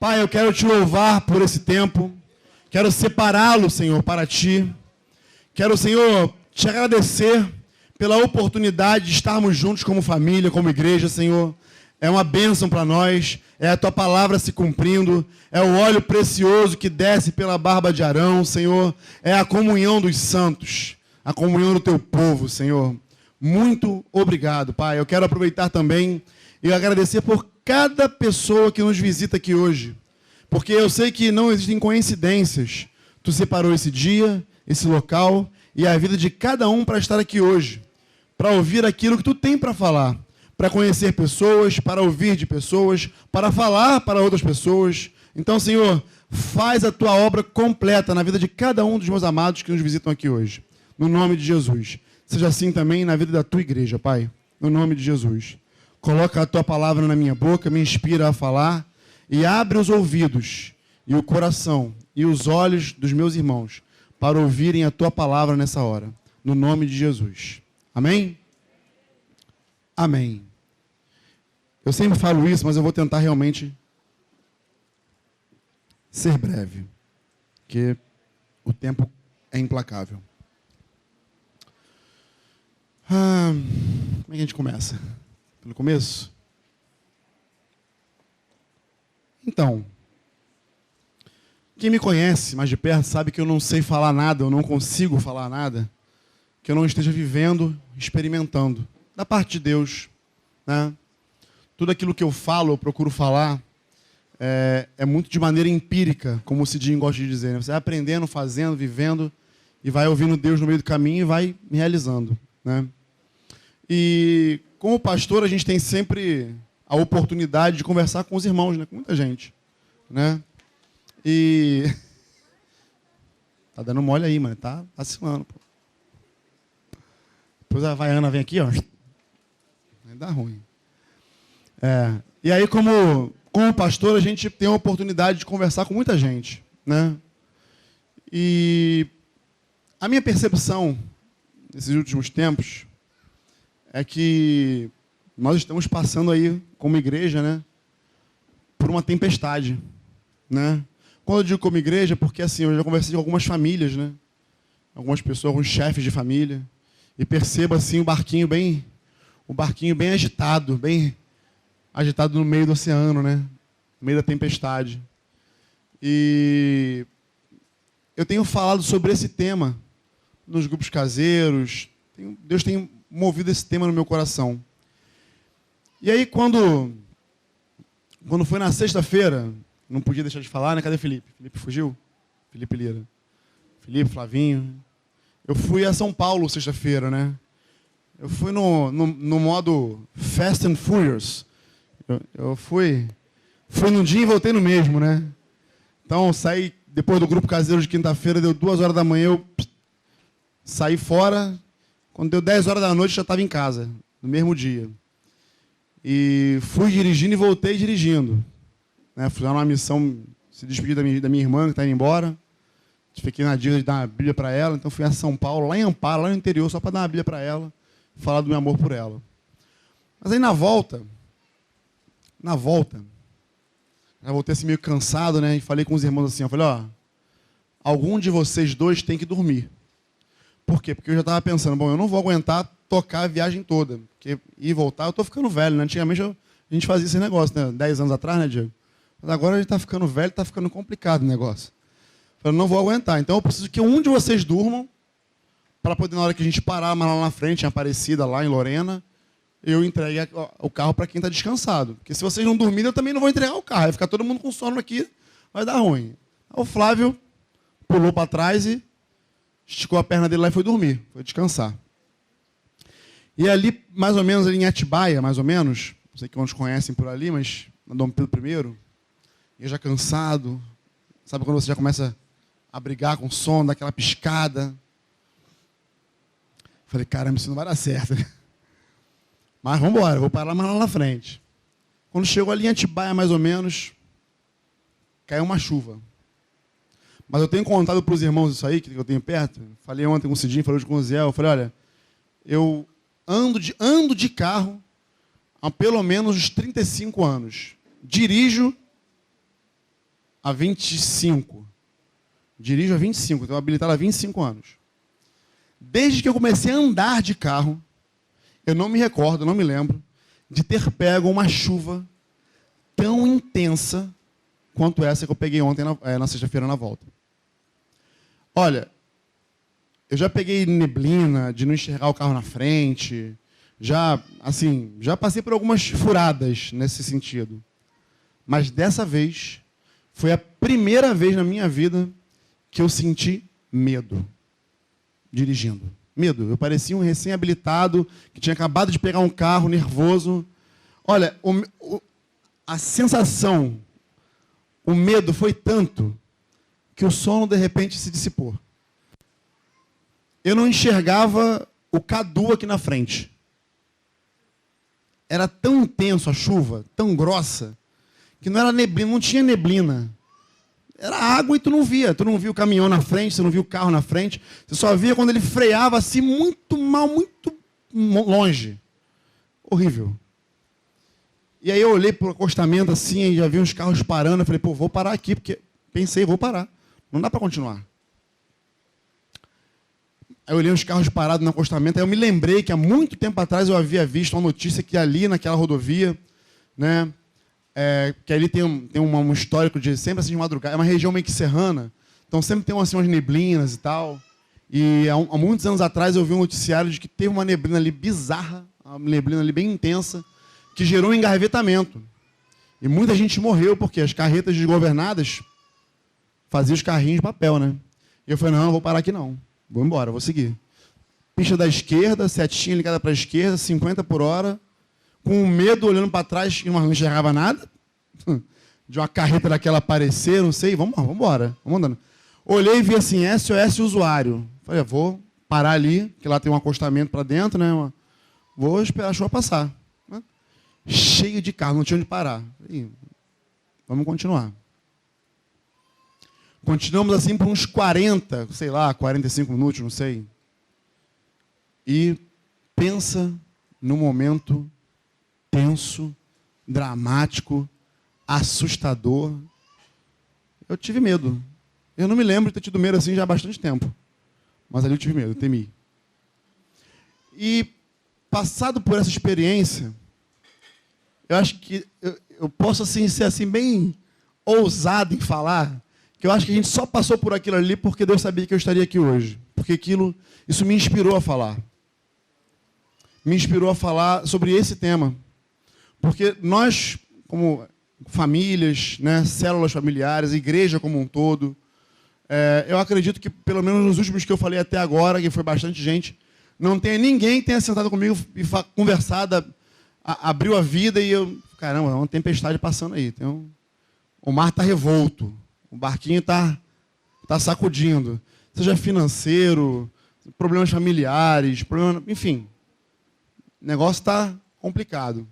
Pai, eu quero te louvar por esse tempo. Quero separá-lo, Senhor, para ti. Quero, Senhor, te agradecer pela oportunidade de estarmos juntos como família, como igreja, Senhor. É uma bênção para nós, é a tua palavra se cumprindo, é o óleo precioso que desce pela barba de Arão, Senhor. É a comunhão dos santos, a comunhão do teu povo, Senhor. Muito obrigado, Pai. Eu quero aproveitar também e agradecer por cada pessoa que nos visita aqui hoje, porque eu sei que não existem coincidências. Tu separou esse dia, esse local e a vida de cada um para estar aqui hoje, para ouvir aquilo que tu tem para falar, para conhecer pessoas, para ouvir de pessoas, para falar para outras pessoas. Então, Senhor, faz a tua obra completa na vida de cada um dos meus amados que nos visitam aqui hoje. No nome de Jesus. Seja assim também na vida da tua igreja, Pai. No nome de Jesus. Coloca a tua palavra na minha boca, me inspira a falar e abre os ouvidos e o coração e os olhos dos meus irmãos para ouvirem a tua palavra nessa hora. No nome de Jesus. Amém? Amém. Eu sempre falo isso, mas eu vou tentar realmente ser breve, porque o tempo é implacável. Como é que a gente começa? Pelo começo? Então, quem me conhece mais de perto sabe que eu não sei falar nada, eu não consigo falar nada que eu não esteja vivendo, experimentando, da parte de Deus, né? Tudo aquilo que eu falo, eu procuro falar, é muito de maneira empírica, como o Cidinho gosta de dizer, né? Você vai aprendendo, fazendo, vivendo, e vai ouvindo Deus no meio do caminho e vai realizando, né? E como pastor, a gente tem sempre a oportunidade de conversar com os irmãos, né? Com muita gente, né? E tá dando mole aí, mano, tá vacilando, pô. Depois a Havaiana vem aqui, ó, vai dar ruim. E aí, como pastor, a gente tem a oportunidade de conversar com muita gente, né? E a minha percepção nesses últimos tempos é que nós estamos passando aí, como igreja, né, por uma tempestade, né? Quando eu digo como igreja, porque assim, eu já conversei com algumas famílias, né? Algumas pessoas, alguns chefes de família, e percebo assim o barquinho bem agitado, no meio do oceano, né? No meio da tempestade. E eu tenho falado sobre esse tema nos grupos caseiros. Deus tem movido esse tema no meu coração. E aí, quando foi na sexta-feira, não podia deixar de falar, né? Cadê Felipe? Felipe fugiu? Felipe Lira. Felipe, Flavinho. Eu fui a São Paulo sexta-feira, né? Eu fui no modo Fast and Furious. Eu fui num dia e voltei no mesmo, né? Então, saí depois do grupo caseiro de quinta-feira, deu 2h da manhã, eu saí fora. Quando deu 10h da noite, já estava em casa, no mesmo dia. E fui dirigindo e voltei dirigindo, né? Fui lá numa missão, se despedir da minha irmã, que está indo embora. Fiquei na dívida de dar uma Bíblia para ela, então fui a São Paulo, lá em Amparo, lá no interior, só para dar uma Bíblia para ela, falar do meu amor por ela. Mas aí na volta, já voltei assim meio cansado, né? E falei com os irmãos assim, eu falei, ó, algum de vocês dois tem que dormir. Por quê? Porque eu já estava pensando, bom, eu não vou aguentar tocar a viagem toda, porque ir e voltar, eu estou ficando velho, né? Antigamente a gente fazia esse negócio, né? 10 anos atrás, né, Diego? Mas agora a gente está ficando velho, está ficando complicado o negócio. Eu não vou aguentar. Então eu preciso que um de vocês durmam, para poder, na hora que a gente parar lá na frente, em Aparecida, lá em Lorena, eu entregue o carro para quem está descansado. Porque se vocês não dormirem, eu também não vou entregar o carro. Vai ficar todo mundo com sono aqui, vai dar ruim. O Flávio pulou para trás e esticou a perna dele lá e foi dormir, foi descansar. E ali, mais ou menos, ali em Atibaia, mais ou menos, não sei que uns conhecem por ali, mas na Dom Pedro I, eu já cansado, sabe quando você já começa a brigar com o sono, daquela piscada. Falei, caramba, isso não vai dar certo, né? Mas vamos embora, vou parar mais lá na frente. Quando chegou ali em Atibaia, mais ou menos, caiu uma chuva. Mas eu tenho contado para os irmãos isso aí, que eu tenho perto. Falei ontem com o Cidinho, falei hoje com o Zé. Eu falei, olha, eu ando de carro há pelo menos uns 35 anos. Dirijo há 25. Dirijo há 25, estou habilitado há 25 anos. Desde que eu comecei a andar de carro, eu não me recordo, não me lembro, de ter pego uma chuva tão intensa quanto essa que eu peguei ontem, na sexta-feira, na volta. Olha, eu já peguei neblina, de não enxergar o carro na frente, já passei por algumas furadas nesse sentido. Mas dessa vez, foi a primeira vez na minha vida que eu senti medo dirigindo. Medo. Eu parecia um recém-habilitado que tinha acabado de pegar um carro nervoso. Olha, a sensação, o medo foi tanto que o sono, de repente, se dissipou. Eu não enxergava o Cadu aqui na frente. Era tão intenso a chuva, tão grossa, que não era neblina, não tinha neblina. Era água e tu não via. Tu não via o caminhão na frente, você não via o carro na frente. Você só via quando ele freava assim, muito mal, muito longe. Horrível. E aí eu olhei para o acostamento assim, e já vi uns carros parando. Eu falei, pô, vou parar aqui, porque pensei, vou parar. Não dá para continuar. Aí eu olhei uns carros parados no acostamento, aí eu me lembrei que há muito tempo atrás eu havia visto uma notícia que ali naquela rodovia, né, que ali tem um histórico de sempre assim de madrugada, é uma região meio que serrana, então sempre tem assim, umas neblinas e tal. E há muitos anos atrás eu vi um noticiário de que teve uma neblina ali bizarra, uma neblina ali bem intensa, que gerou um engarravetamento. E muita gente morreu porque as carretas desgovernadas faziam os carrinhos de papel, né? E eu falei, não vou parar aqui não. Vou embora, vou seguir. Pista da esquerda, setinha ligada para a esquerda, 50 por hora, com medo, olhando para trás, e não enxergava nada, de uma carreta daquela aparecer, não sei, vamos embora, vamos andando. Olhei e vi assim, SOS usuário. Falei, vou parar ali, que lá tem um acostamento para dentro, né? Vou esperar a chuva passar. Cheio de carro, não tinha onde parar. Falei, vamos continuar. Continuamos assim por uns 40, sei lá, 45 minutos, não sei. E pensa no momento tenso, dramático, assustador. Eu tive medo. Eu não me lembro de ter tido medo assim já há bastante tempo. Mas ali eu tive medo, eu temi. E, passado por essa experiência, eu acho que eu posso assim, ser assim, bem ousado em falar, que eu acho que a gente só passou por aquilo ali porque Deus sabia que eu estaria aqui hoje. Porque isso me inspirou a falar. Me inspirou a falar sobre esse tema. Porque nós, como famílias, né, células familiares, igreja como um todo, eu acredito que, pelo menos nos últimos que eu falei até agora, que foi bastante gente, não tem ninguém que tenha sentado comigo e conversado, abriu a vida e eu... Caramba, é uma tempestade passando aí. O mar está revolto. O barquinho está sacudindo. Seja financeiro, problemas familiares, enfim. O negócio está complicado.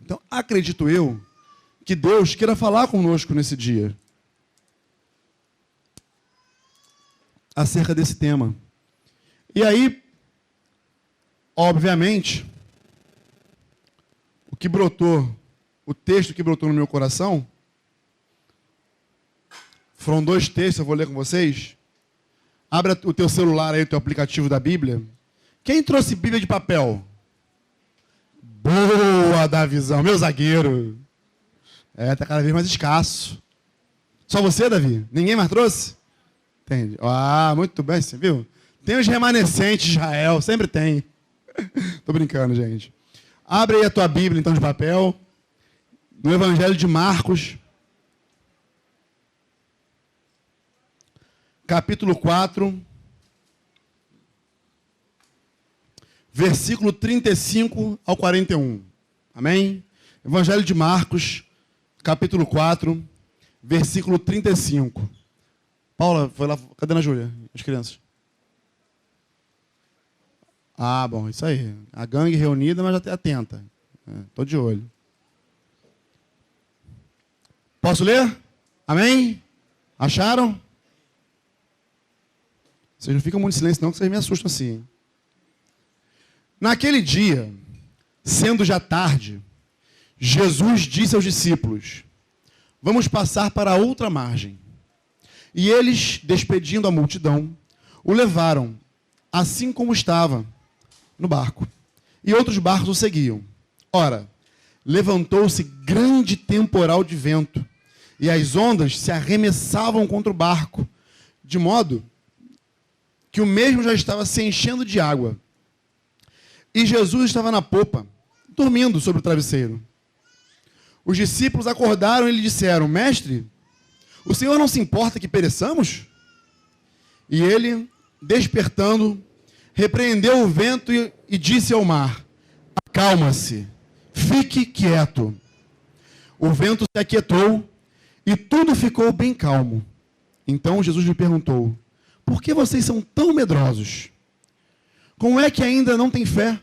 Então, acredito eu que Deus queira falar conosco nesse dia acerca desse tema. E aí, obviamente, o texto que brotou no meu coração, foram 2 textos, eu vou ler com vocês. Abra o teu celular aí, o teu aplicativo da Bíblia. Quem trouxe Bíblia de papel? Boa, Davizão, meu zagueiro. Está cada vez mais escasso. Só você, Davi? Ninguém mais trouxe? Entende? Muito bem, você viu? Tem os remanescentes de Israel, sempre tem. Tô brincando, gente. Abre aí a tua Bíblia, então, de papel. No Evangelho de Marcos, capítulo 4, versículo 35 ao 41. Amém? Evangelho de Marcos, capítulo 4, versículo 35. Paula, foi lá. Cadê a Ana Júlia? As crianças. Bom, isso aí. A gangue reunida, mas até atenta. Estou de olho. Posso ler? Amém? Acharam? Vocês não ficam muito em silêncio, não, que vocês me assustam assim. Naquele dia, sendo já tarde, Jesus disse aos discípulos: vamos passar para a outra margem. E eles, despedindo a multidão, o levaram, assim como estava, no barco. E outros barcos o seguiam. Ora, levantou-se grande temporal de vento, e as ondas se arremessavam contra o barco, de modo que o mesmo já estava se enchendo de água. E Jesus estava na popa, dormindo sobre o travesseiro. Os discípulos acordaram e lhe disseram: Mestre, o Senhor não se importa que pereçamos? E ele, despertando, repreendeu o vento e disse ao mar: Acalma-se, fique quieto. O vento se aquietou e tudo ficou bem calmo. Então Jesus lhe perguntou: Por que vocês são tão medrosos? Como é que ainda não têm fé?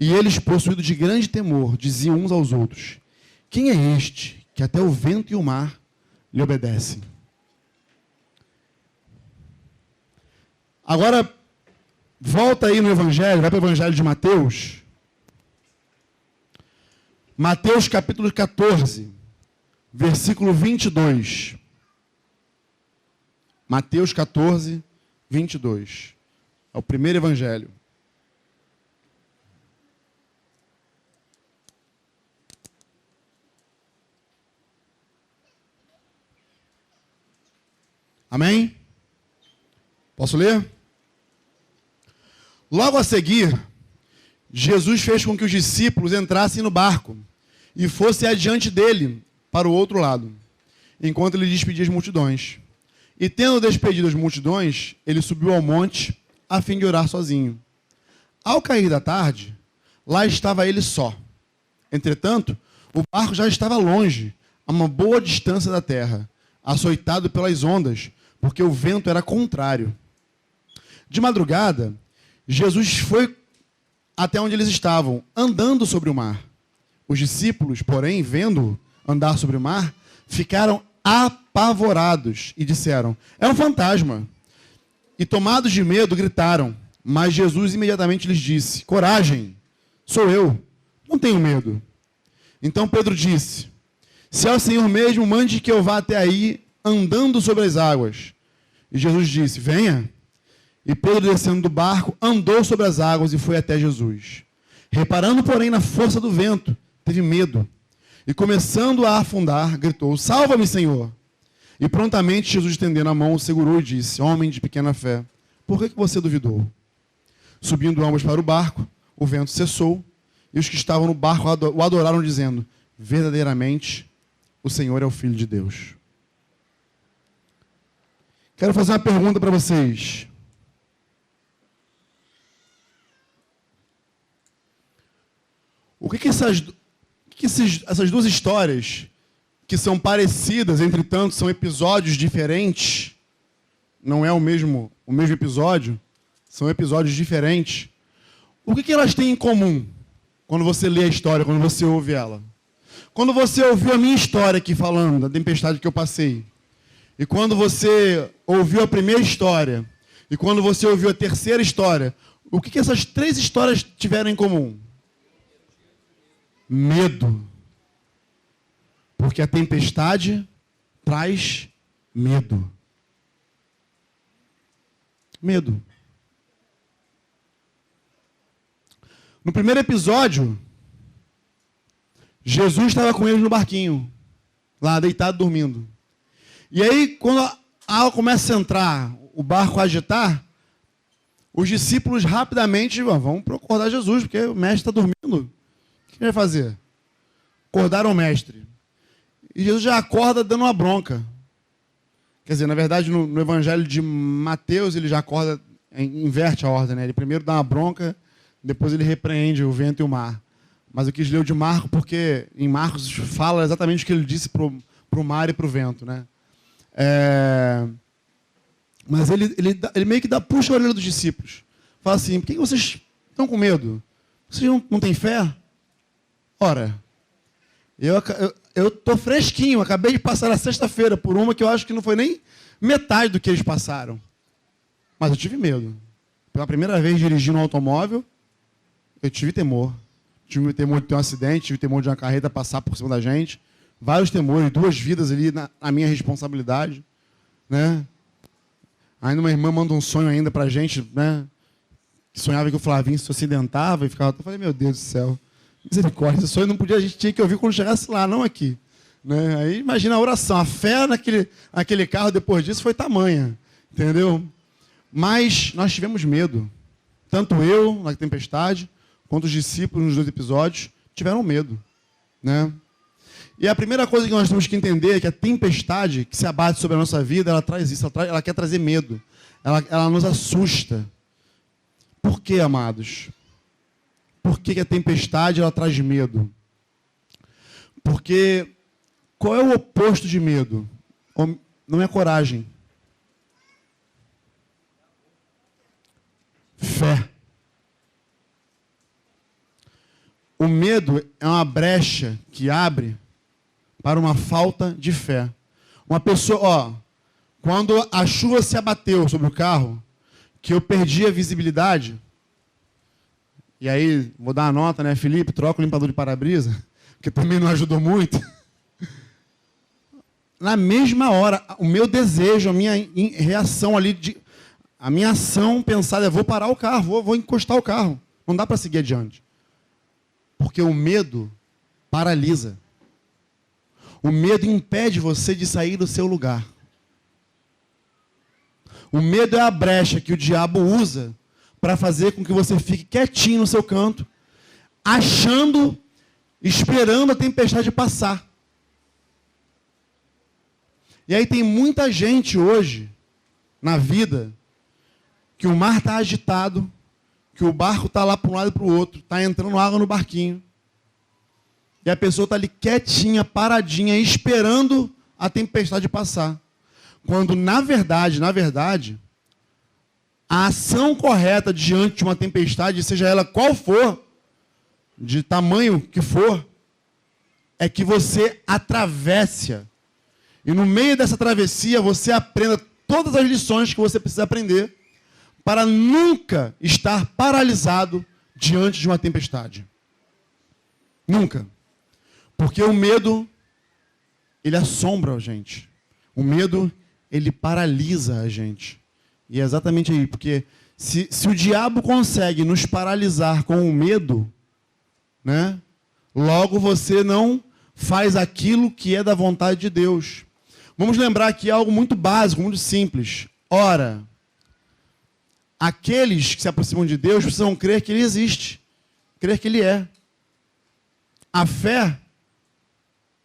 E eles, possuídos de grande temor, diziam uns aos outros: Quem é este que até o vento e o mar lhe obedecem? Agora, volta aí no Evangelho, vai para o Evangelho de Mateus. Mateus capítulo 14, versículo 22. Mateus 14, 22. É o primeiro Evangelho. Amém? Posso ler? Logo a seguir, Jesus fez com que os discípulos entrassem no barco e fossem adiante dele para o outro lado, enquanto ele despedia as multidões. E tendo despedido as multidões, ele subiu ao monte a fim de orar sozinho. Ao cair da tarde, lá estava ele só. Entretanto, o barco já estava longe, a uma boa distância da terra, açoitado pelas ondas, porque o vento era contrário. De madrugada, Jesus foi até onde eles estavam, andando sobre o mar. Os discípulos, porém, vendo-o andar sobre o mar, ficaram apavorados e disseram: É um fantasma. E tomados de medo, gritaram. Mas Jesus imediatamente lhes disse: Coragem, sou eu, não tenho medo. Então Pedro disse: Se é o Senhor mesmo, mande que eu vá até aí, andando sobre as águas. E Jesus disse: Venha. E Pedro, descendo do barco, andou sobre as águas e foi até Jesus. Reparando, porém, na força do vento, teve medo. E começando a afundar, gritou: Salva-me, Senhor! E prontamente Jesus, estendendo a mão, o segurou e disse: Homem de pequena fé, por que você duvidou? Subindo ambos para o barco, o vento cessou, e os que estavam no barco o adoraram, dizendo: Verdadeiramente, o Senhor é o Filho de Deus. Quero fazer uma pergunta para vocês. O que essas duas histórias, que são parecidas, entretanto são episódios diferentes, não é o mesmo episódio, são episódios diferentes. O que elas têm em comum quando você lê a história, quando você ouve ela? Quando você ouviu a minha história aqui falando da tempestade que eu passei, e quando você ouviu a primeira história, e quando você ouviu a terceira história, o que essas três histórias tiveram em comum? Medo. Porque a tempestade traz medo. Medo. No primeiro episódio, Jesus estava com eles no barquinho, lá deitado, dormindo. E aí, quando a água começa a entrar, o barco a agitar, os discípulos rapidamente vão acordar Jesus, porque o mestre está dormindo. O que ele vai fazer? Acordaram o mestre. E Jesus já acorda dando uma bronca. Quer dizer, na verdade, no Evangelho de Mateus, ele já acorda, inverte a ordem, né? Ele primeiro dá uma bronca, depois ele repreende o vento e o mar. Mas eu quis ler o de Marcos, porque em Marcos fala exatamente o que ele disse para o mar e para o vento, né? Mas ele meio que puxa a orelha dos discípulos. Fala assim: por que vocês estão com medo? Vocês não têm fé? Ora, eu estou fresquinho, acabei de passar a sexta-feira por uma que eu acho que não foi nem metade do que eles passaram. Mas eu tive medo. Pela primeira vez dirigindo um automóvel, eu tive temor. Tive temor de ter um acidente, tive temor de uma carreta passar por cima da gente. vários temores, 2 vidas ali na minha responsabilidade, né? Ainda uma irmã manda um sonho ainda pra gente, né? Que sonhava que o Flavinho se acidentava e ficava... Eu falei, meu Deus do céu, misericórdia, esse sonho não podia, a gente tinha que ouvir quando chegasse lá, não aqui. Né? Aí imagina a oração, a fé naquele carro depois disso foi tamanha, entendeu? Mas nós tivemos medo. Tanto eu, na tempestade, quanto os discípulos nos 2 episódios, tiveram medo. Né? E a primeira coisa que nós temos que entender é que a tempestade que se abate sobre a nossa vida, ela traz isso, ela quer trazer medo. Ela nos assusta. Por quê, amados? Por que a tempestade ela traz medo? Porque qual é o oposto de medo? Não é coragem. Fé. O medo é uma brecha que abre para uma falta de fé. Uma pessoa, quando a chuva se abateu sobre o carro, que eu perdi a visibilidade, e aí, vou dar uma nota, né, Felipe, troca o limpador de para-brisa, porque também não ajudou muito. Na mesma hora, o meu desejo, a minha reação ali, a minha ação pensada é, vou parar o carro, vou encostar o carro. Não dá para seguir adiante. Porque o medo paralisa. O medo impede você de sair do seu lugar. O medo é a brecha que o diabo usa para fazer com que você fique quietinho no seu canto, esperando a tempestade passar. E aí tem muita gente hoje, na vida, que o mar está agitado, que o barco está lá para um lado e para o outro, está entrando água no barquinho, e a pessoa está ali quietinha, paradinha, esperando a tempestade passar. Quando, na verdade, a ação correta diante de uma tempestade, seja ela qual for, de tamanho que for, é que você atravesse. E no meio dessa travessia, você aprenda todas as lições que você precisa aprender para nunca estar paralisado diante de uma tempestade. Nunca. Porque o medo, ele assombra a gente. O medo, ele paralisa a gente. E é exatamente aí, porque se o diabo consegue nos paralisar com o medo, né, logo você não faz aquilo que é da vontade de Deus. Vamos lembrar aqui algo muito básico, muito simples. Ora, aqueles que se aproximam de Deus precisam crer que Ele existe, crer que Ele é. A fé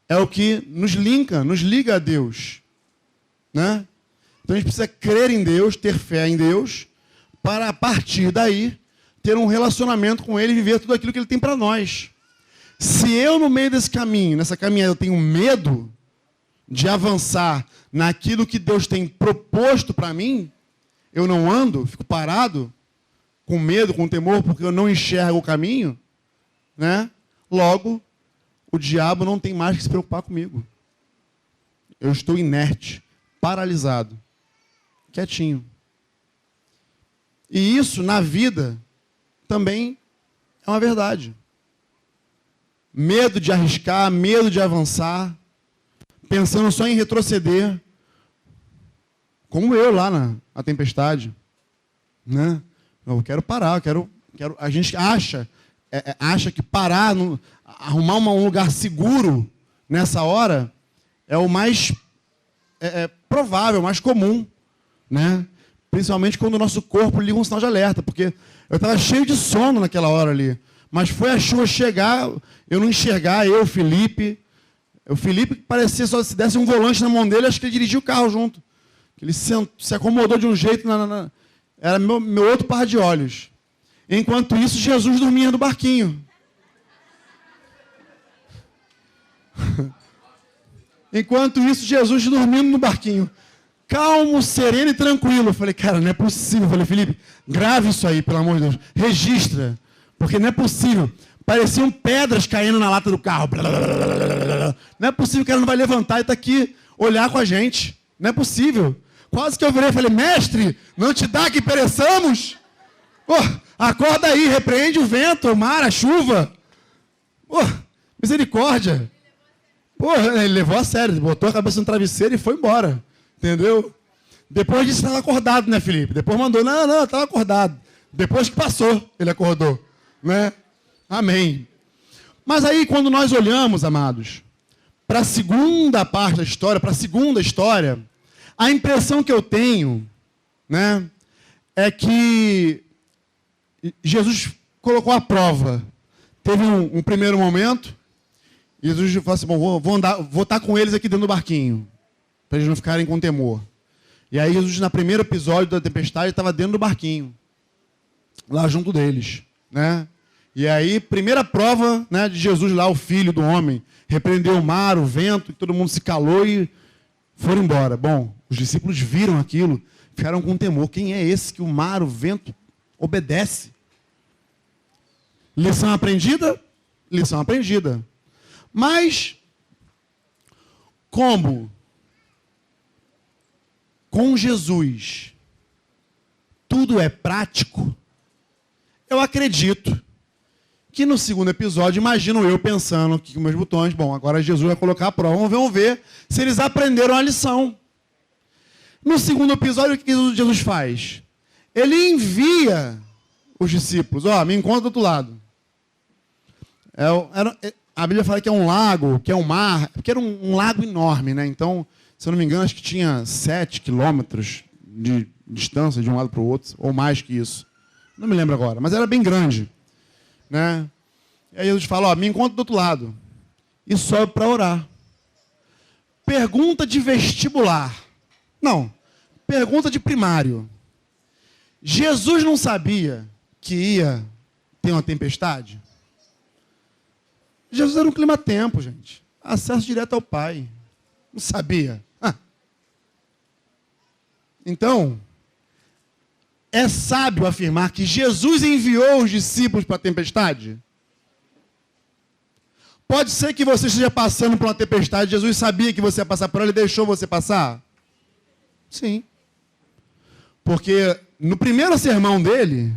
é o que nos liga a Deus, né? Então a gente precisa crer em Deus, ter fé em Deus, para a partir daí ter um relacionamento com Ele e viver tudo aquilo que Ele tem para nós. Se eu no meio desse caminho, nessa caminhada, eu tenho medo de avançar naquilo que Deus tem proposto para mim, eu não ando, fico parado, com medo, com temor, porque eu não enxergo o caminho, né? Logo, o diabo não tem mais que se preocupar comigo. Eu estou inerte, paralisado, quietinho. E isso, na vida, também é uma verdade. Medo de arriscar, medo de avançar, pensando só em retroceder, como eu lá na tempestade, né? Eu quero parar, a gente acha que parar, arrumar um lugar seguro nessa hora é o mais provável, mais comum, né? Principalmente quando o nosso corpo liga um sinal de alerta, porque eu estava cheio de sono naquela hora ali, mas foi a chuva chegar, eu não enxergar, o Felipe parecia só se desse um volante na mão dele, acho que ele dirigia o carro junto. Ele se acomodou de um jeito, era meu outro par de olhos. Enquanto isso, Jesus dormia no barquinho. Enquanto isso, Jesus dormindo no barquinho. Calmo, sereno e tranquilo. Eu falei, cara, não é possível. Eu falei, Felipe, grave isso aí, pelo amor de Deus. Registra. Porque não é possível. Pareciam pedras caindo na lata do carro. Não é possível que ela não vai levantar e está aqui olhar com a gente. Não é possível. Quase que eu virei e falei, mestre, não te dá que pereçamos? Pô, acorda aí, repreende o vento, o mar, a chuva. Pô, misericórdia. Porra, ele levou a sério, botou a cabeça no travesseiro e foi embora. Entendeu? Depois disso, estava acordado, né, Felipe? Depois mandou, não, estava acordado. Depois que passou, ele acordou. Né? Amém. Mas aí, quando nós olhamos, amados, para a segunda parte da história, para a segunda história, a impressão que eu tenho, né, é que Jesus colocou à prova. Teve um primeiro momento, e Jesus falou assim, bom, vou estar com eles aqui dentro do barquinho, para eles não ficarem com temor. E aí Jesus, no primeiro episódio da tempestade, estava dentro do barquinho, lá junto deles, né? E aí, primeira prova, né, de Jesus lá, o filho do homem, repreendeu o mar, o vento, e todo mundo se calou e foram embora. Bom, os discípulos viram aquilo, ficaram com temor. Quem é esse que o mar, o vento, obedece? Lição aprendida? Lição aprendida. Mas, como com Jesus tudo é prático, eu acredito que no segundo episódio, imagino eu pensando aqui com meus botões, bom, agora Jesus vai colocar a prova, vamos ver se eles aprenderam a lição. No segundo episódio, o que Jesus faz? Ele envia os discípulos, me encontra do outro lado. A Bíblia fala que é um lago, que é um mar, porque era um lago enorme, né? Então, se eu não me engano, acho que tinha 7 quilômetros de distância de um lado para o outro, ou mais que isso. Não me lembro agora, mas era bem grande. Né? E aí Jesus fala, me encontra do outro lado. E sobe para orar. Pergunta de vestibular. Não, pergunta de primário. Jesus não sabia que ia ter uma tempestade? Jesus era um clima-tempo, gente. Acesso direto ao Pai. Não sabia. Então, é sábio afirmar que Jesus enviou os discípulos para a tempestade? Pode ser que você esteja passando por uma tempestade, Jesus sabia que você ia passar por ela e deixou você passar? Sim. Porque no primeiro sermão dele,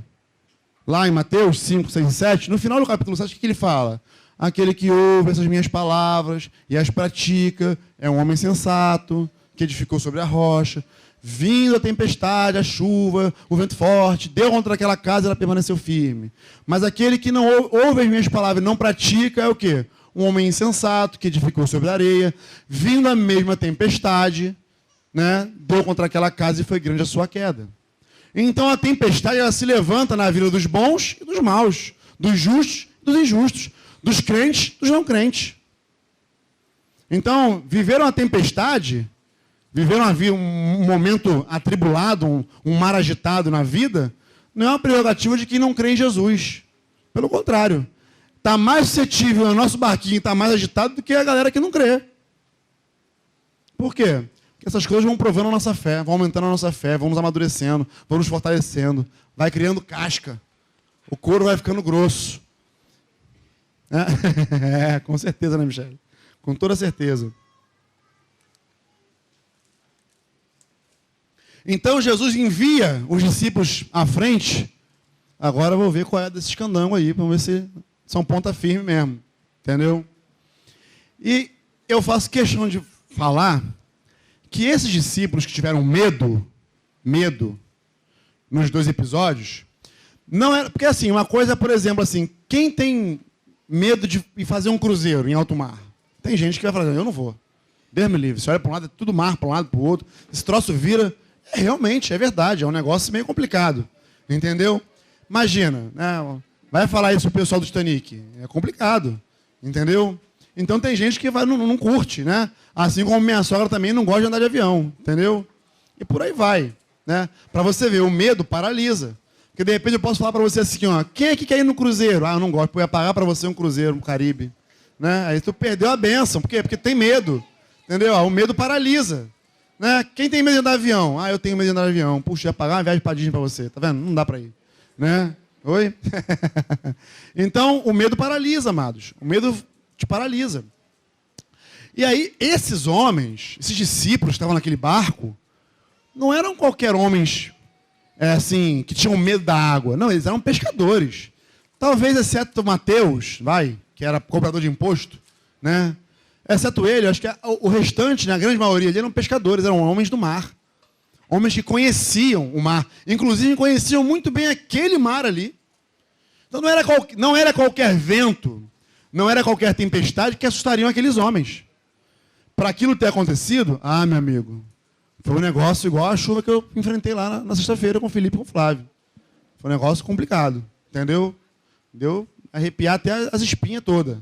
lá em Mateus 5, 6 e 7, no final do capítulo 7, o que ele fala? Aquele que ouve essas minhas palavras e as pratica é um homem sensato, que edificou sobre a rocha. Vindo a tempestade, a chuva, o vento forte, deu contra aquela casa e ela permaneceu firme. Mas aquele que não ouve as minhas palavras e não pratica é o quê? Um homem insensato que edificou sobre a areia. Vindo a mesma tempestade, né, deu contra aquela casa e foi grande a sua queda. Então a tempestade ela se levanta na vida dos bons e dos maus, dos justos e dos injustos, dos crentes e dos não crentes. Então, viver uma tempestade, viver um momento atribulado, um mar agitado na vida, não é uma prerrogativa de quem não crê em Jesus. Pelo contrário, está mais suscetível, o nosso barquinho está mais agitado do que a galera que não crê. Por quê? Porque essas coisas vão provando a nossa fé, vão aumentando a nossa fé, vão nos amadurecendo, vão nos fortalecendo, vai criando casca, o couro vai ficando grosso. Com certeza, né, Michele? Com toda certeza. Então Jesus envia os discípulos à frente. Agora eu vou ver qual é desse escandão aí, para ver se são ponta firme mesmo. Entendeu? E eu faço questão de falar que esses discípulos que tiveram medo nos 2 episódios, não era. Porque assim, uma coisa, por exemplo, assim, quem tem medo de fazer um cruzeiro em alto mar? Tem gente que vai falar, eu não vou. Deus me livre, você olha para um lado, é tudo mar, para um lado, para o outro, esse troço vira. Realmente, é verdade, é um negócio meio complicado. Entendeu? Imagina, né? Vai falar isso pro pessoal do Titanic. É complicado. Entendeu? Então tem gente que não curte, né? Assim como minha sogra também não gosta de andar de avião. Entendeu? E por aí vai. Né? Para você ver, o medo paralisa. Porque de repente eu posso falar para você assim, quem é que quer ir no cruzeiro? Eu não gosto, eu ia pagar para você um cruzeiro no Caribe. Né? Aí tu perdeu a bênção. Por quê? Porque tem medo. Entendeu? O medo paralisa. Né? Quem tem medo de andar de avião? Eu tenho medo de andar de avião. Puxa, ia pagar uma viagem para Disney para você. Tá vendo? Não dá para ir. Né? Oi? Então, o medo paralisa, amados. O medo te paralisa. E aí, esses homens, esses discípulos que estavam naquele barco, não eram qualquer homens assim, que tinham medo da água. Não, eles eram pescadores. Talvez, exceto Mateus, que era cobrador de imposto, né? Exceto ele, acho que o restante, né, a grande maioria deles eram pescadores, eram homens do mar. Homens que conheciam o mar. Inclusive, conheciam muito bem aquele mar ali. Então, não era qualquer vento, não era qualquer tempestade que assustariam aqueles homens. Para aquilo ter acontecido, meu amigo, foi um negócio igual a chuva que eu enfrentei lá na sexta-feira com o Felipe e com o Flávio. Foi um negócio complicado, entendeu? Deu arrepiar até as espinhas todas.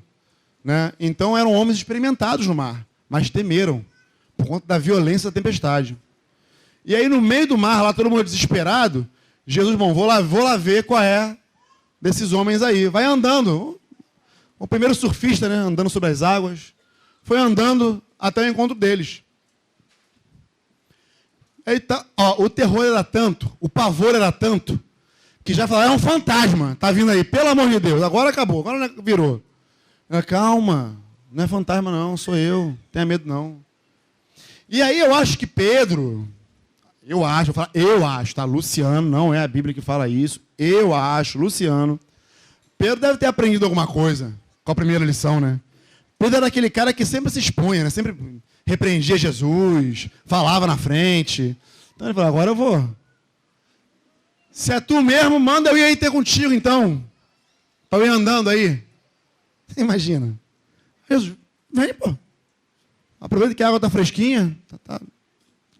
Né? Então eram homens experimentados no mar, mas temeram, por conta da violência da tempestade. E aí no meio do mar, lá todo mundo desesperado, Jesus, bom, vou lá ver qual é desses homens aí. Vai andando, o primeiro surfista, né, andando sobre as águas, foi andando até o encontro deles. Aí tá, o terror era tanto, o pavor era tanto, que já falaram, é um fantasma, tá vindo aí, pelo amor de Deus, agora acabou, agora virou. Calma, não é fantasma não, sou eu, não tenha medo não. E aí eu acho que Pedro, eu acho, tá? Luciano, não é a Bíblia que fala isso, eu acho, Luciano, Pedro deve ter aprendido alguma coisa com a primeira lição, né? Pedro era aquele cara que sempre se expunha, né? Sempre repreendia Jesus, falava na frente. Então ele falou, agora eu vou. Se é tu mesmo, manda eu ir aí ter contigo então, para eu ir andando aí. Você imagina? Jesus, vem, pô. Aproveita que a água está fresquinha, tá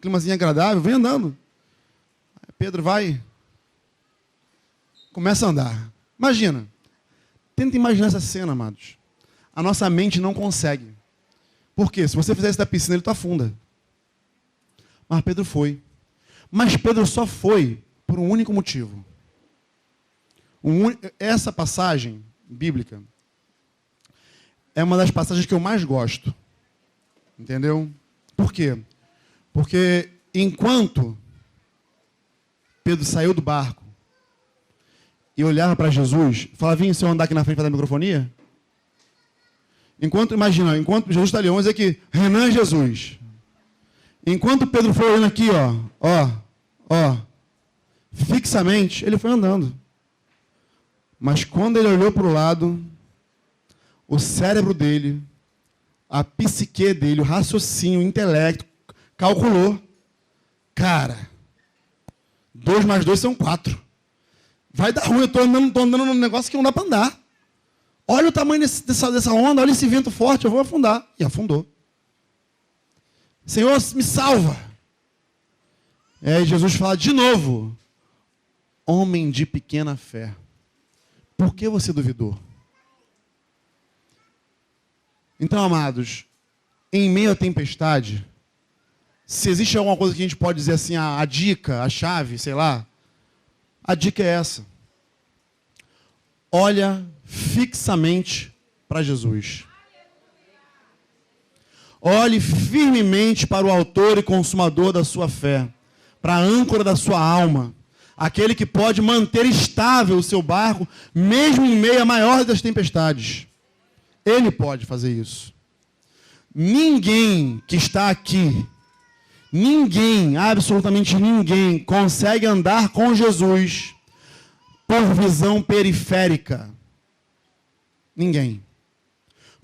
climazinho agradável, vem andando. Aí Pedro vai, começa a andar. Imagina. Tenta imaginar essa cena, amados. A nossa mente não consegue. Por quê? Se você fizer isso da piscina, ele tu afunda. Mas Pedro foi. Mas Pedro só foi por um único motivo. Essa passagem bíblica é uma das passagens que eu mais gosto. Entendeu? Por quê? Porque enquanto Pedro saiu do barco e olhava para Jesus, falava, vem, se eu andar aqui na frente para dar microfonia? Enquanto Jesus está ali, vamos dizer que Renan é Jesus. Enquanto Pedro foi olhando aqui, fixamente, ele foi andando. Mas quando ele olhou para o lado, o cérebro dele, a psique dele, o raciocínio, o intelecto, calculou. Cara, 2 mais 2 são 4. Vai dar ruim, eu estou andando num negócio que não dá para andar. Olha o tamanho dessa onda, olha esse vento forte, eu vou afundar. E afundou. Senhor, me salva. E aí Jesus fala de novo, homem de pequena fé, por que você duvidou? Então, amados, em meio à tempestade, se existe alguma coisa que a gente pode dizer assim, a dica, a chave, sei lá, a dica é essa. Olha fixamente para Jesus. Olhe firmemente para o autor e consumador da sua fé, para a âncora da sua alma, aquele que pode manter estável o seu barco, mesmo em meio à maior das tempestades. Ele pode fazer isso. Ninguém que está aqui, absolutamente ninguém, consegue andar com Jesus por visão periférica. Ninguém.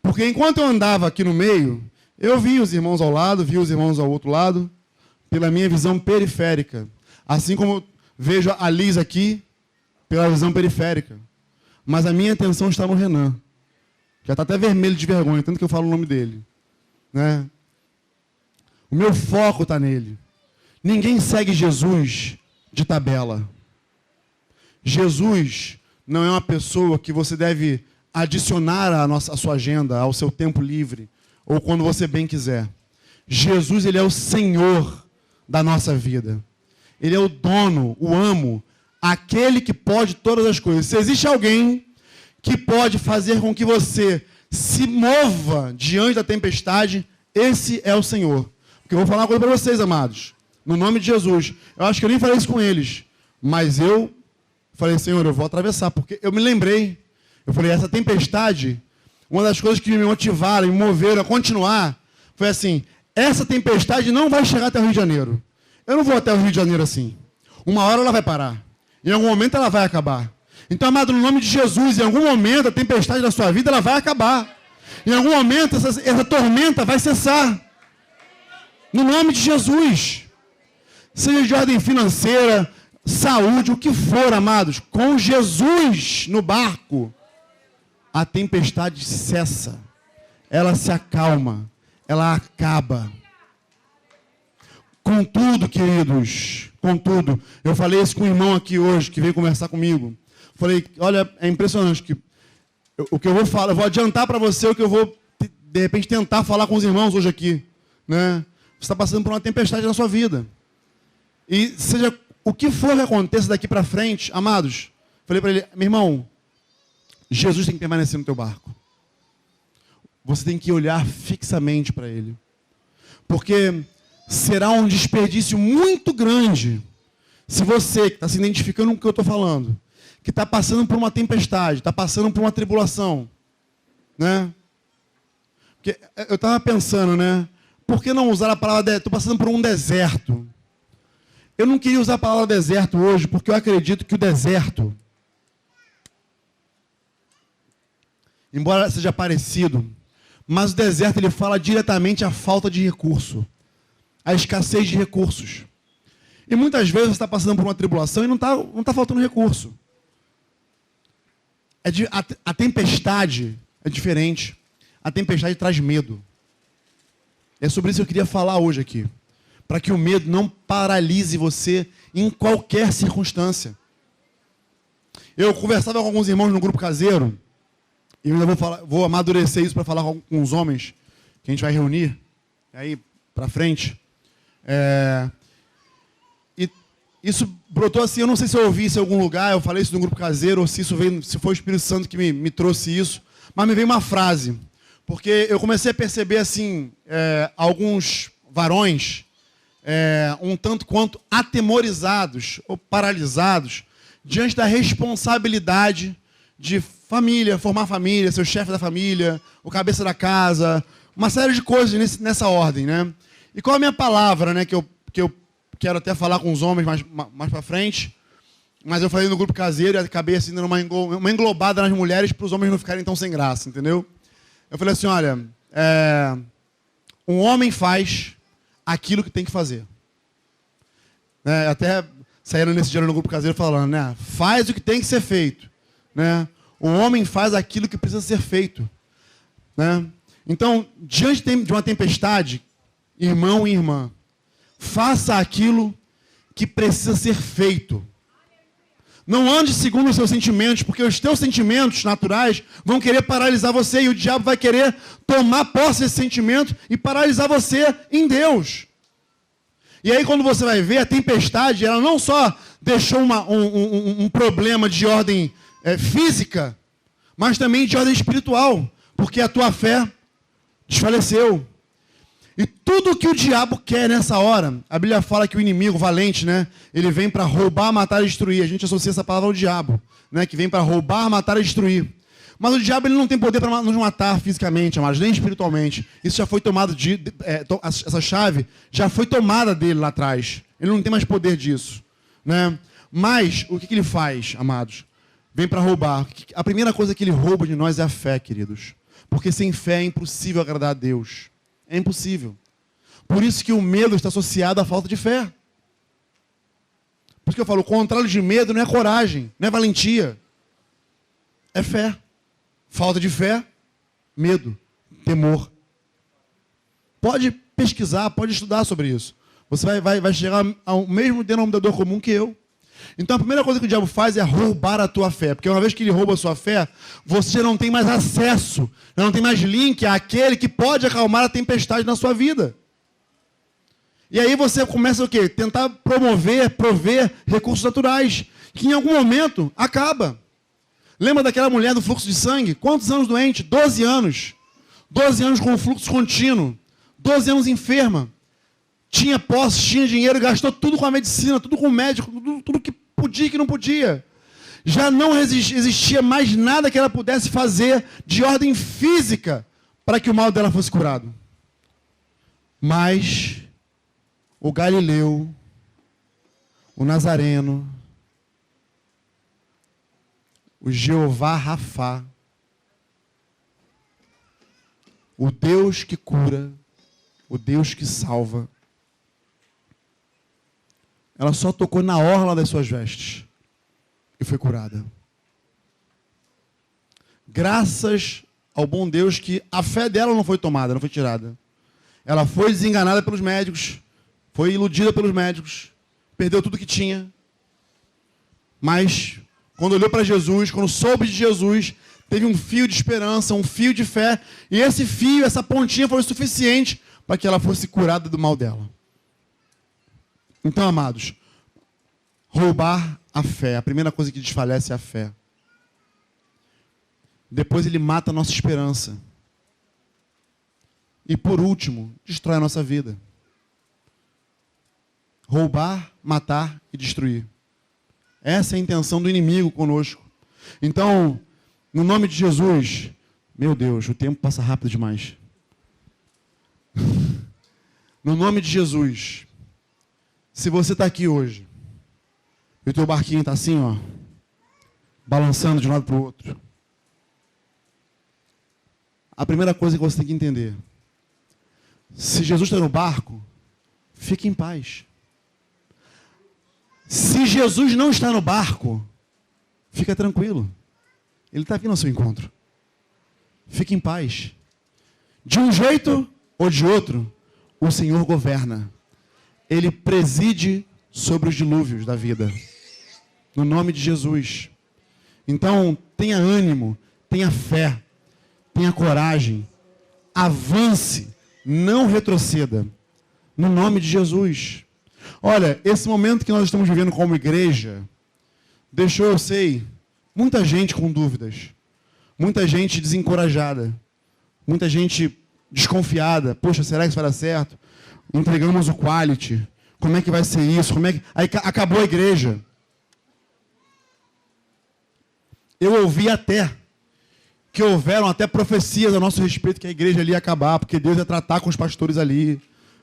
Porque enquanto eu andava aqui no meio, eu vi os irmãos ao lado, vi os irmãos ao outro lado, pela minha visão periférica. Assim como eu vejo a Liz aqui, pela visão periférica. Mas a minha atenção está no Renan. Já está até vermelho de vergonha, tanto que eu falo o nome dele. Né? O meu foco está nele. Ninguém segue Jesus de tabela. Jesus não é uma pessoa que você deve adicionar à sua agenda, ao seu tempo livre, ou quando você bem quiser. Jesus, ele é o Senhor da nossa vida. Ele é o dono, o amo, aquele que pode todas as coisas. Se existe alguém que pode fazer com que você se mova diante da tempestade, esse é o Senhor. Porque eu vou falar uma coisa para vocês, amados, no nome de Jesus. Eu acho que eu nem falei isso com eles, mas eu falei, Senhor, eu vou atravessar, porque eu me lembrei. Eu falei, essa tempestade, uma das coisas que me motivaram, me moveram a continuar, foi assim, essa tempestade não vai chegar até o Rio de Janeiro. Eu não vou até o Rio de Janeiro assim. Uma hora ela vai parar. Em algum momento ela vai acabar. Então, amado, no nome de Jesus, em algum momento a tempestade da sua vida ela vai acabar. Em algum momento, essa tormenta vai cessar. No nome de Jesus. Seja de ordem financeira, saúde, o que for, amados. Com Jesus no barco, a tempestade cessa. Ela se acalma. Ela acaba. Contudo, queridos, contudo, eu falei isso com um irmão aqui hoje, que veio conversar comigo. Falei, olha, é impressionante que o que eu vou falar, eu vou adiantar para você o que eu vou, de repente, tentar falar com os irmãos hoje aqui. Né? Você está passando por uma tempestade na sua vida. E seja o que for que aconteça daqui para frente, amados, falei para ele, meu irmão, Jesus tem que permanecer no teu barco. Você tem que olhar fixamente para ele. Porque será um desperdício muito grande se você, que está se identificando com o que eu estou falando, que está passando por uma tempestade, está passando por uma tribulação, né? Porque eu estava pensando, né? Por que não usar a palavra, estou passando por um deserto. Eu não queria usar a palavra deserto hoje, porque eu acredito que o deserto, embora seja parecido, mas o deserto ele fala diretamente a falta de recurso, a escassez de recursos. E muitas vezes você está passando por uma tribulação e não está faltando recurso. A tempestade é diferente. A tempestade traz medo. É sobre isso que eu queria falar hoje aqui. Para que o medo não paralise você em qualquer circunstância. Eu conversava com alguns irmãos no grupo caseiro, e eu ainda vou amadurecer isso para falar com os homens, que a gente vai reunir, aí para frente. E isso brotou assim, eu não sei se eu ouvi isso em algum lugar, eu falei isso no grupo caseiro, ou se isso veio, se foi o Espírito Santo que me trouxe isso, mas me veio uma frase, porque eu comecei a perceber assim, alguns varões, um tanto quanto atemorizados ou paralisados diante da responsabilidade de família, formar família, ser o chefe da família, o cabeça da casa, uma série de coisas nessa ordem, né? E qual a minha palavra, né, que eu quero até falar com os homens mais para frente, mas eu falei no grupo caseiro e acabei assim dando uma englobada nas mulheres para os homens não ficarem tão sem graça, entendeu? Eu falei assim, olha, um homem faz aquilo que tem que fazer. Até saíram nesse dia no grupo caseiro falando, né? Faz o que tem que ser feito. Né? O homem faz aquilo que precisa ser feito. Né? Então, diante de uma tempestade, irmão e irmã, faça aquilo que precisa ser feito. Não ande segundo os seus sentimentos, porque os teus sentimentos naturais vão querer paralisar você e o diabo vai querer tomar posse desse sentimento e paralisar você em Deus. E aí quando você vai ver, a tempestade, ela não só deixou um problema de ordem física, mas também de ordem espiritual, porque a tua fé desfaleceu. E tudo que o diabo quer nessa hora, a Bíblia fala que o inimigo valente, né, ele vem para roubar, matar e destruir. A gente associa essa palavra ao diabo, né, que vem para roubar, matar e destruir. Mas o diabo ele não tem poder para nos matar fisicamente, amados, nem espiritualmente. Isso já foi tomado, essa chave já foi tomada dele lá atrás. Ele não tem mais poder disso. Né? Mas o que ele faz, amados? Vem para roubar. A primeira coisa que ele rouba de nós é a fé, queridos. Porque sem fé é impossível agradar a Deus. É impossível. Por isso que o medo está associado à falta de fé. Por isso que eu falo, o contrário de medo não é coragem, não é valentia. É fé. Falta de fé, medo, temor. Pode pesquisar, pode estudar sobre isso. Você vai chegar ao mesmo denominador comum que eu. Então a primeira coisa que o diabo faz é roubar a tua fé. Porque uma vez que ele rouba a sua fé, você não tem mais acesso, não tem mais link àquele que pode acalmar a tempestade na sua vida. E aí você começa o quê? Tentar prover recursos naturais, que em algum momento acaba. Lembra daquela mulher do fluxo de sangue? Quantos anos doente? 12 anos. 12 anos com fluxo contínuo. 12 anos enferma. Tinha posse, tinha dinheiro, gastou tudo com a medicina, tudo com o médico, tudo que podia e que não podia. Já não existia mais nada que ela pudesse fazer de ordem física para que o mal dela fosse curado. Mas o Galileu, o Nazareno, o Jeová Rafá, o Deus que cura, o Deus que salva. Ela só tocou na orla das suas vestes e foi curada. Graças ao bom Deus que a fé dela não foi tomada, não foi tirada. Ela foi desenganada pelos médicos, foi iludida pelos médicos, perdeu tudo que tinha. Mas, quando olhou para Jesus, quando soube de Jesus, teve um fio de esperança, um fio de fé, e esse fio, essa pontinha foi o suficiente para que ela fosse curada do mal dela. Então, amados, roubar a fé, a primeira coisa que desfalece é a fé. Depois ele mata a nossa esperança. E por último, destrói a nossa vida. Roubar, matar e destruir. Essa é a intenção do inimigo conosco. Então, no nome de Jesus, meu Deus, o tempo passa rápido demais. No nome de Jesus, se você está aqui hoje, e o teu barquinho está assim, ó, balançando de um lado para o outro, a primeira coisa que você tem que entender, se Jesus está no barco, fique em paz. Se Jesus não está no barco, fica tranquilo. Ele está vindo ao seu encontro. Fique em paz. De um jeito ou de outro, o Senhor governa. Ele preside sobre os dilúvios da vida. No nome de Jesus. Então, tenha ânimo, tenha fé, tenha coragem. Avance, não retroceda. No nome de Jesus. Olha, esse momento que nós estamos vivendo como igreja, deixou, eu sei, muita gente com dúvidas, muita gente desencorajada, muita gente desconfiada. Poxa, será que isso vai dar certo? Entregamos o quality, como é que vai ser isso? Aí acabou a igreja. Eu ouvi até que houveram até profecias a nosso respeito que a igreja ali ia acabar, porque Deus ia tratar com os pastores ali.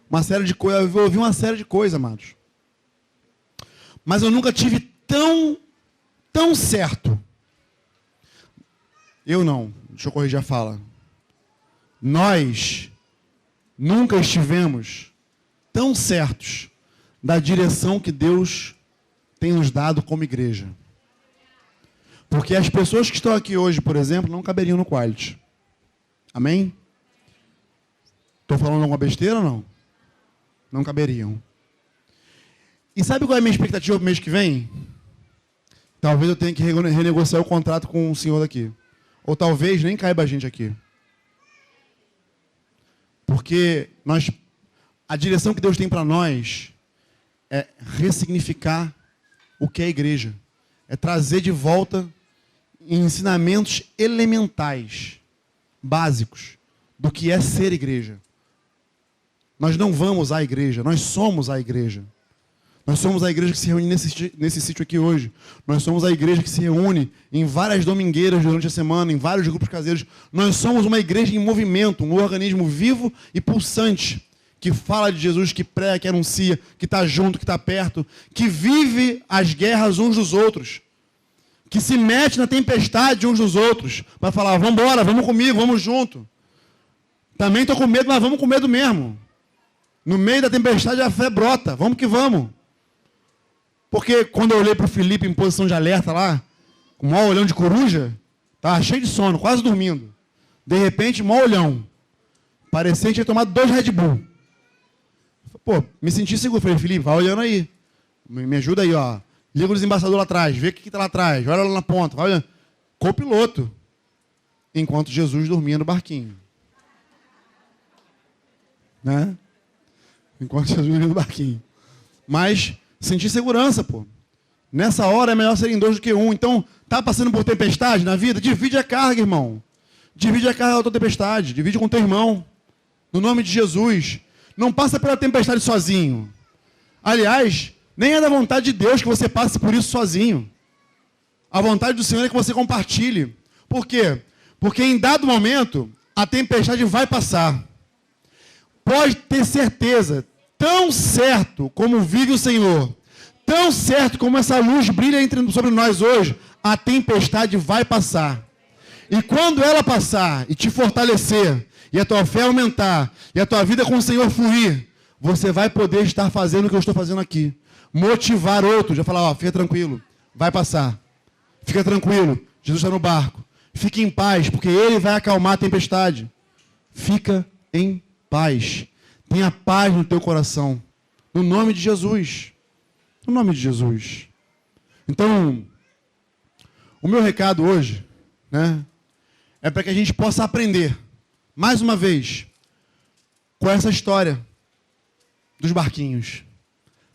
Uma série de coisas, eu ouvi uma série de coisas, amados. Mas eu nunca tive tão certo. Eu não, deixa eu corrigir a fala. Nós nunca estivemos tão certos da direção que Deus tem nos dado como igreja. Porque as pessoas que estão aqui hoje, por exemplo, não caberiam no quality. Amém? Estou falando alguma besteira ou não? Não caberiam. E sabe qual é a minha expectativa para o mês que vem? Talvez eu tenha que renegociar o contrato com o senhor daqui. Ou talvez nem caiba a gente aqui. Porque a direção que Deus tem para nós é ressignificar o que é a igreja. É trazer de volta ensinamentos elementais, básicos, do que é ser igreja. Nós não vamos à igreja, nós somos a igreja. Nós somos a igreja que se reúne nesse sítio aqui hoje. Nós somos a igreja que se reúne em várias domingueiras durante a semana, em vários grupos caseiros. Nós somos uma igreja em movimento, um organismo vivo e pulsante, que fala de Jesus, que prega, que anuncia, que está junto, que está perto, que vive as guerras uns dos outros, que se mete na tempestade uns dos outros, para falar, vamos embora, vamos comigo, vamos junto. Também estou com medo, mas vamos com medo mesmo. No meio da tempestade a fé brota, vamos que vamos. Porque quando eu olhei para o Felipe em posição de alerta lá, com o maior olhão de coruja, estava cheio de sono, quase dormindo. De repente, maior olhão. Parecia que tinha tomado 2 Red Bull. Pô, me senti seguro. Falei, Felipe, vai olhando aí. Me ajuda aí, ó. Liga o desembaçador lá atrás, vê o que está lá atrás, olha lá na ponta, vai olhando. Copiloto. Enquanto Jesus dormia no barquinho. Né? Enquanto Jesus dormia no barquinho. Mas senti segurança, pô. Nessa hora é melhor serem 2 do que 1. Então, tá passando por tempestade na vida? Divide a carga, irmão. Divide a carga da tua tempestade. Divide com teu irmão. No nome de Jesus. Não passa pela tempestade sozinho. Aliás, nem é da vontade de Deus que você passe por isso sozinho. A vontade do Senhor é que você compartilhe. Por quê? Porque em dado momento, a tempestade vai passar. Pode ter certeza, tão certo como vive o Senhor, tão certo como essa luz brilha sobre nós hoje, a tempestade vai passar. E quando ela passar e te fortalecer, e a tua fé aumentar, e a tua vida com o Senhor fluir, você vai poder estar fazendo o que eu estou fazendo aqui. Motivar outros, já falar, ó, fica tranquilo, vai passar. Fica tranquilo, Jesus está no barco. Fique em paz, porque Ele vai acalmar a tempestade. Fica em paz. Tenha paz no teu coração. No nome de Jesus. No nome de Jesus. Então, o meu recado hoje, né, é para que a gente possa aprender, mais uma vez, com essa história dos barquinhos,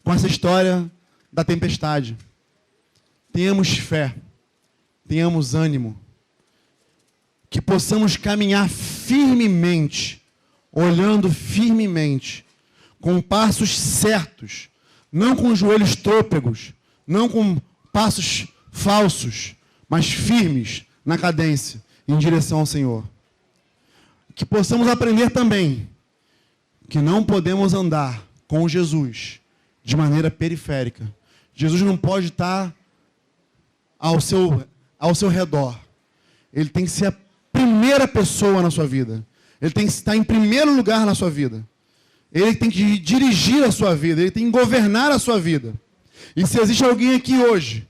com essa história da tempestade. Tenhamos fé, tenhamos ânimo, que possamos caminhar firmemente, olhando firmemente, com passos certos, não com joelhos trôpegos, não com passos falsos, mas firmes na cadência, em direção ao Senhor. Que possamos aprender também que não podemos andar com Jesus de maneira periférica. Jesus não pode estar ao seu redor. Ele tem que ser a primeira pessoa na sua vida. Ele tem que estar em primeiro lugar na sua vida. Ele tem que dirigir a sua vida. Ele tem que governar a sua vida. E se existe alguém aqui hoje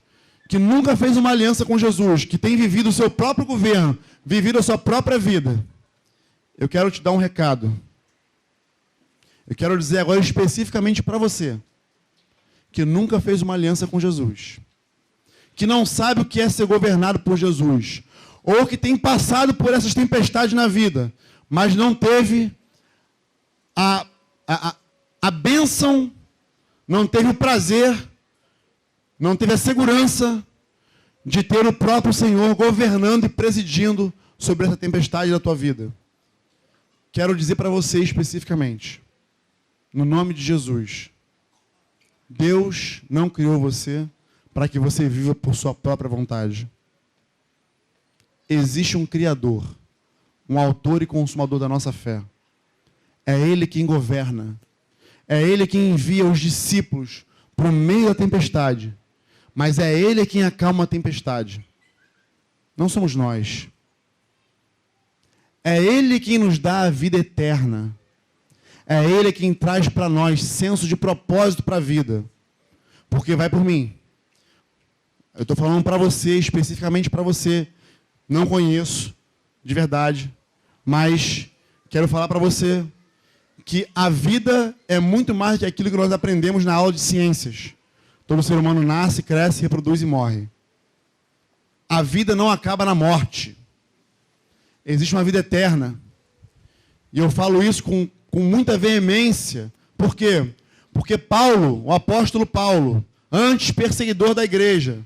que nunca fez uma aliança com Jesus, que tem vivido o seu próprio governo, vivido a sua própria vida, eu quero te dar um recado. Eu quero dizer agora especificamente para você, que nunca fez uma aliança com Jesus, que não sabe o que é ser governado por Jesus, ou que tem passado por essas tempestades na vida, mas não teve a bênção, não teve o prazer, não teve a segurança de ter o próprio Senhor governando e presidindo sobre essa tempestade da tua vida. Quero dizer para você especificamente, no nome de Jesus, Deus não criou você para que você viva por sua própria vontade. Existe um Criador, um autor e consumador da nossa fé. É Ele quem governa. É Ele quem envia os discípulos para o meio da tempestade. Mas é Ele quem acalma a tempestade. Não somos nós. É Ele quem nos dá a vida eterna. É Ele quem traz para nós senso de propósito para a vida. Porque vai por mim. Eu estou falando para você, especificamente para você. Não conheço, de verdade. Mas quero falar para você que a vida é muito mais que aquilo que nós aprendemos na aula de ciências. Todo ser humano nasce, cresce, reproduz e morre. A vida não acaba na morte. Existe uma vida eterna. E eu falo isso com muita veemência. Por quê? Porque Paulo, o apóstolo Paulo, antes perseguidor da igreja,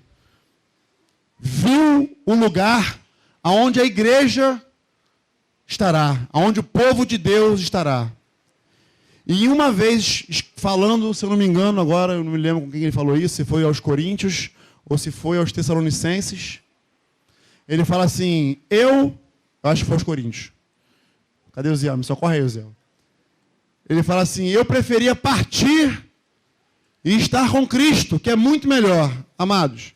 viu o lugar aonde a igreja estará, aonde o povo de Deus estará. E uma vez falando, se eu não me engano, agora eu não me lembro com quem ele falou isso, se foi aos Coríntios ou se foi aos Tessalonicenses, ele fala assim, eu acho que foi aos Coríntios. Cadê o Zé? Me socorre aí, o Zé. Ele fala assim, eu preferia partir e estar com Cristo, que é muito melhor. Amados,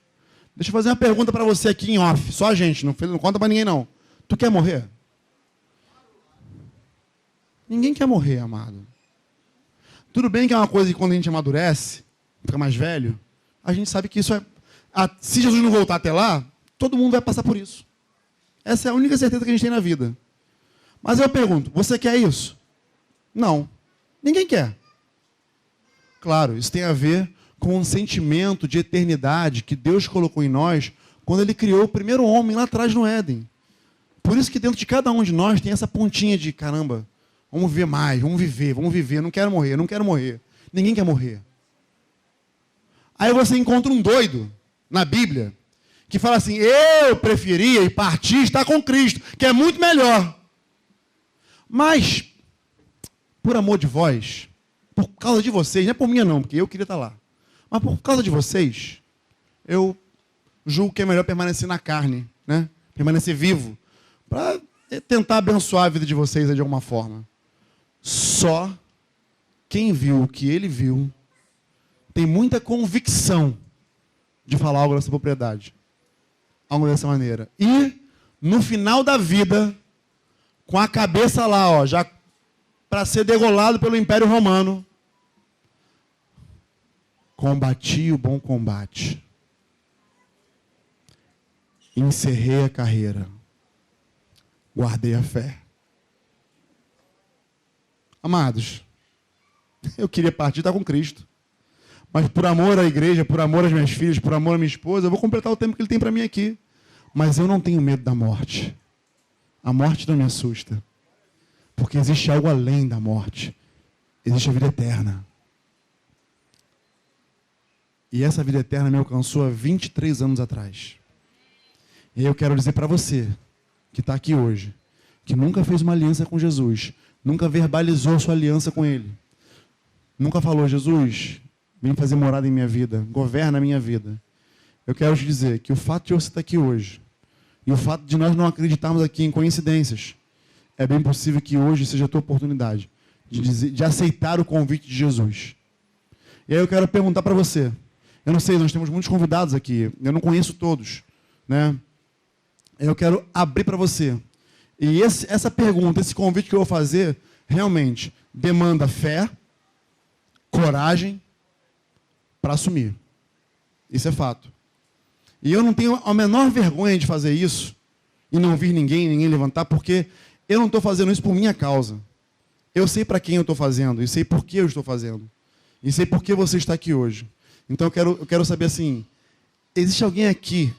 deixa eu fazer uma pergunta para você aqui em off, só a gente, não conta para ninguém não. Tu quer morrer? Ninguém quer morrer, amado. Tudo bem que é uma coisa que quando a gente amadurece, fica mais velho, a gente sabe que isso é... Se Jesus não voltar até lá, todo mundo vai passar por isso. Essa é a única certeza que a gente tem na vida. Mas eu pergunto, você quer isso? Não. Ninguém quer. Claro, isso tem a ver com um sentimento de eternidade que Deus colocou em nós quando Ele criou o primeiro homem lá atrás no Éden. Por isso que dentro de cada um de nós tem essa pontinha de, caramba, vamos viver mais, vamos viver, não quero morrer. Ninguém quer morrer. Aí você encontra um doido na Bíblia que fala assim, eu preferia ir partir e estar com Cristo, que é muito melhor. Mas, por amor de vós, por causa de vocês, não é por minha não, porque eu queria estar lá. Mas por causa de vocês, eu julgo que é melhor permanecer na carne, né? Permanecer vivo, para tentar abençoar a vida de vocês de alguma forma. Só quem viu o que ele viu tem muita convicção de falar algo dessa propriedade, algo dessa maneira. E no final da vida, com a cabeça lá, ó, já para ser degolado pelo Império Romano. Combati o bom combate. Encerrei a carreira. Guardei a fé. Amados, eu queria partir e estar com Cristo. Mas por amor à igreja, por amor às minhas filhas, por amor à minha esposa, eu vou completar o tempo que Ele tem para mim aqui. Mas eu não tenho medo da morte. A morte não me assusta. Porque existe algo além da morte. Existe a vida eterna. E essa vida eterna me alcançou há 23 anos atrás. E eu quero dizer para você, que está aqui hoje, que nunca fez uma aliança com Jesus, nunca verbalizou sua aliança com Ele, nunca falou, Jesus, vem fazer morada em minha vida, governa a minha vida. Eu quero te dizer que o fato de você estar aqui hoje, e o fato de nós não acreditarmos aqui em coincidências, é bem possível que hoje seja a tua oportunidade de aceitar o convite de Jesus. E aí eu quero perguntar para você, eu não sei, nós temos muitos convidados aqui, eu não conheço todos, né? Eu quero abrir para você. E essa pergunta, esse convite que eu vou fazer, realmente demanda fé, coragem para assumir. Isso é fato. E eu não tenho a menor vergonha de fazer isso e não vir ninguém levantar, porque eu não estou fazendo isso por minha causa. Eu sei para quem eu estou fazendo, e sei por que eu estou fazendo. E sei por que você está aqui hoje. Então eu quero saber assim, existe alguém aqui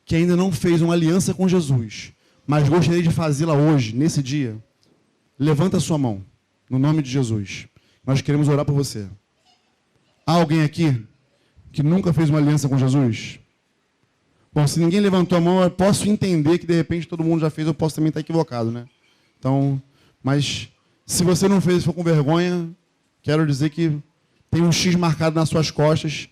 que ainda não fez uma aliança com Jesus, mas gostaria de fazê-la hoje, nesse dia? Levanta a sua mão, no nome de Jesus. Nós queremos orar por você. Há alguém aqui que nunca fez uma aliança com Jesus? Bom, se ninguém levantou a mão, eu posso entender que de repente todo mundo já fez, eu posso também estar equivocado, né? Então, mas se você não fez e for com vergonha, quero dizer que tem um X marcado nas suas costas,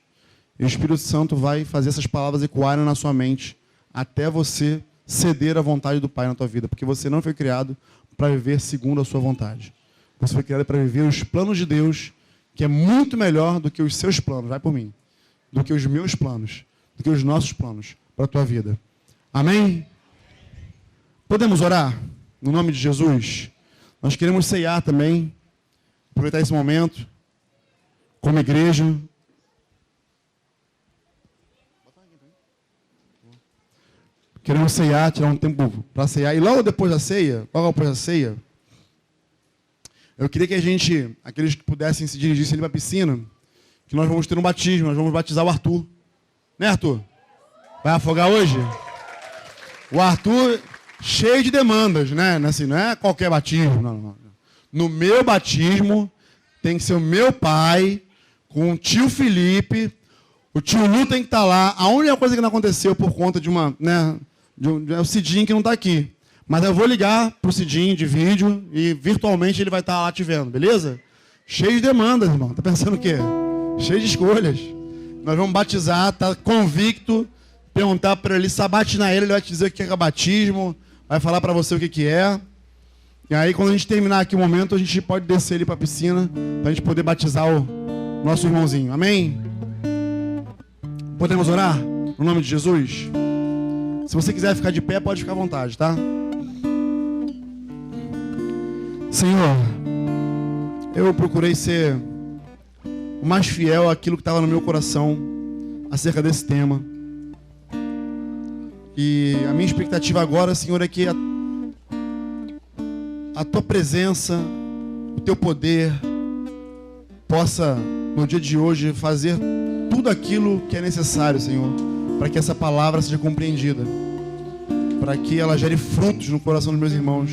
e o Espírito Santo vai fazer essas palavras ecoarem na sua mente, até você ceder à vontade do Pai na tua vida, porque você não foi criado para viver segundo a sua vontade. Você foi criado para viver os planos de Deus, que é muito melhor do que os seus planos, vai por mim, do que os meus planos, do que os nossos planos para a tua vida. Amém? Podemos orar? No nome de Jesus? Nós queremos ceiar também, aproveitar esse momento, como igreja. Queremos ceiar, tirar um tempo para ceiar. E logo depois da ceia, eu queria que a gente, aqueles que pudessem se dirigir ali para a piscina, que nós vamos ter um batismo, nós vamos batizar o Arthur. Né, Arthur? Vai afogar hoje? O Arthur, cheio de demandas, né? Assim, não é qualquer batismo. Não. No meu batismo, tem que ser o meu pai, com o tio Felipe, o tio Lu tem que estar lá. A única coisa que não aconteceu por conta de uma, né, é o Cidinho que não está aqui. Mas eu vou ligar para o Cidinho de vídeo e virtualmente ele vai estar lá te vendo, beleza? Cheio de demandas, irmão. Tá pensando o quê? Cheio de escolhas. Nós vamos batizar, tá convicto, perguntar para ele, sabatinar ele vai te dizer o que é batismo, vai falar para você o que é. E aí, quando a gente terminar aqui o momento, a gente pode descer ele para a piscina, para a gente poder batizar o nosso irmãozinho. Amém? Podemos orar? No nome de Jesus? Se você quiser ficar de pé, pode ficar à vontade, tá? Senhor, eu procurei ser o mais fiel àquilo que estava no meu coração acerca desse tema. E a minha expectativa agora, Senhor, é que a Tua presença, o Teu poder possa, no dia de hoje, fazer tudo aquilo que é necessário, Senhor, para que essa palavra seja compreendida, para que ela gere frutos no coração dos meus irmãos,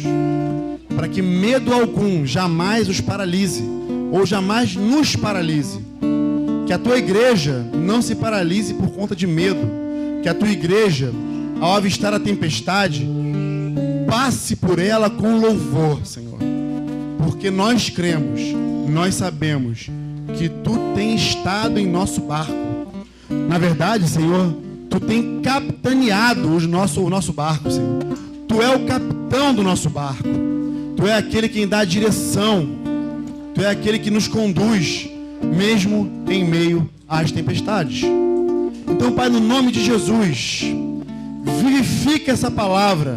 para que medo algum jamais os paralise, ou jamais nos paralise. Que a Tua igreja não se paralise por conta de medo. Que a Tua igreja, ao avistar a tempestade, passe por ela com louvor, Senhor. Porque nós cremos, nós sabemos que Tu tens estado em nosso barco. Na verdade, Senhor, Tu tens capitaneado o nosso barco, Senhor. Tu é o capitão do nosso barco. Tu é aquele que dá a direção. Tu é aquele que nos conduz, mesmo em meio às tempestades. Então, Pai, no nome de Jesus, vivifica essa palavra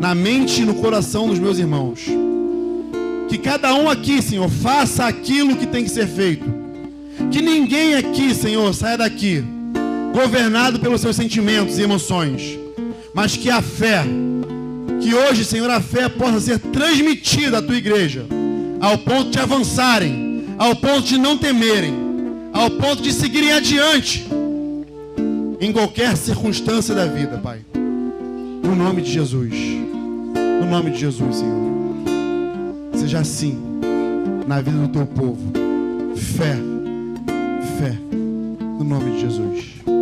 na mente e no coração dos meus irmãos. Que cada um aqui, Senhor, faça aquilo que tem que ser feito. Que ninguém aqui, Senhor, saia daqui governado pelos seus sentimentos e emoções, mas que a fé, que hoje, Senhor, a fé possa ser transmitida à tua igreja, ao ponto de avançarem, ao ponto de não temerem, ao ponto de seguirem adiante em qualquer circunstância da vida, Pai. No nome de Jesus. No nome de Jesus, Senhor. Seja assim na vida do teu povo. Fé. Fé. No nome de Jesus.